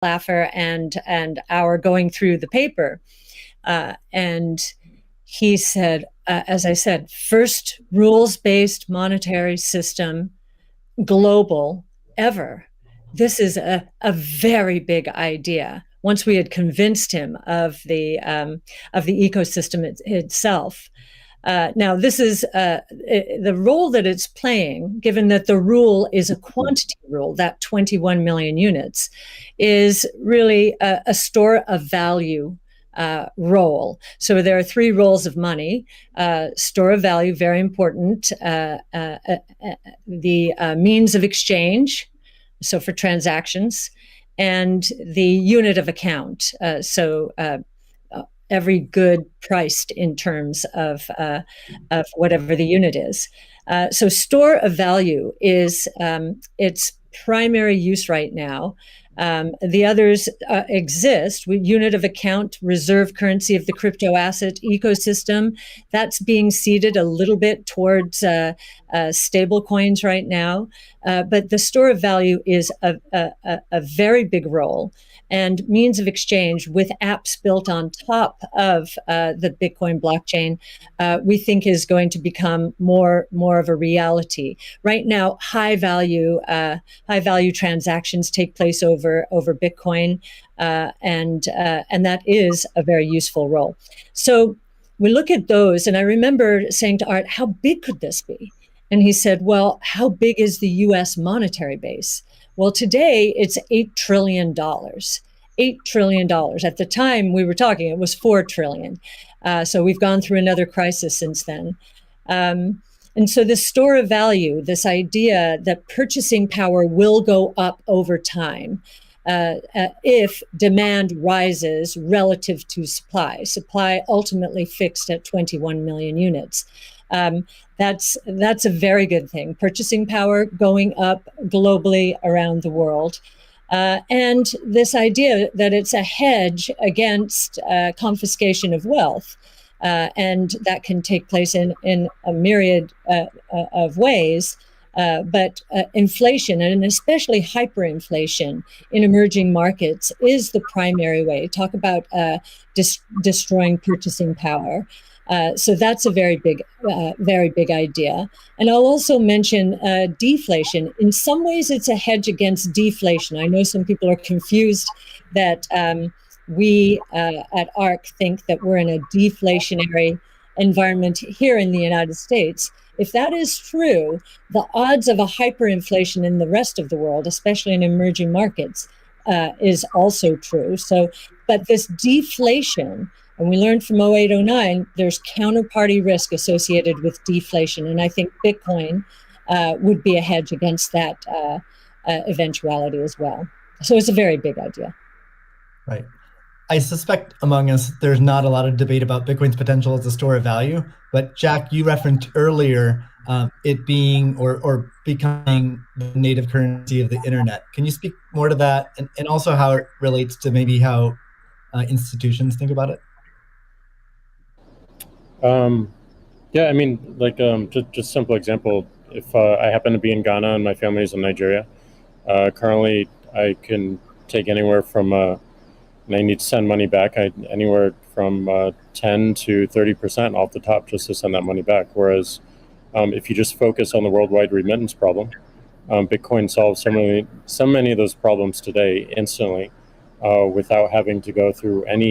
Laffer and our going through the paper. And he said, as I said, first rules-based monetary system, global, ever. This is a very big idea. Once we had convinced him of the ecosystem itself. Now, this is the role that it's playing, given that the rule is a quantity rule, that 21 million units, is really a store of value role. So there are three roles of money. Store of value, very important. The means of exchange, so for transactions, and the unit of account. Every good priced in terms of whatever the unit is. So store of value is its primary use right now. The others exist. Unit of account, reserve currency of the crypto asset ecosystem. That's being seeded a little bit towards stable coins right now. But the store of value is a very big role. And means of exchange with apps built on top of the Bitcoin blockchain, we think is going to become more of a reality. Right now, high value transactions take place over Bitcoin, and that is a very useful role. So we look at those, and I remember saying to Art, "How big could this be?" And he said, "Well, how big is the U.S. monetary base?" Well, today it's $8 trillion. $8 trillion. At the time we were talking, it was $4 trillion. So we've gone through another crisis since then. And so this store of value, this idea that purchasing power will go up over time if demand rises relative to supply ultimately fixed at 21 million units. That's a very good thing. Purchasing power going up globally around the world. And this idea that it's a hedge against confiscation of wealth. And that can take place in a myriad of ways. But inflation, and especially hyperinflation in emerging markets, is the primary way. Talk about destroying purchasing power. So that's a very big idea. And I'll also mention deflation. In some ways, it's a hedge against deflation. I know some people are confused that we at ARC think that we're in a deflationary environment here in the United States. If that is true, the odds of a hyperinflation in the rest of the world, especially in emerging markets, is also true. So, but this deflation, and we learned from 08, 09, there's counterparty risk associated with deflation. And I think Bitcoin would be a hedge against that eventuality as well. So it's a very big idea. Right. I suspect among us, there's not a lot of debate about Bitcoin's potential as a store of value. But Jack, you referenced earlier it being or becoming the native currency of the internet. Can you speak more to that, and also how it relates to maybe how institutions think about it? Yeah, I mean, like just simple example. If I happen to be in Ghana and my family is in Nigeria, currently I can take anywhere from and I need to send money back, anywhere from 10 to 30% off the top just to send that money back. Whereas if you just focus on the worldwide remittance problem, Bitcoin solves so many of those problems today instantly without having to go through any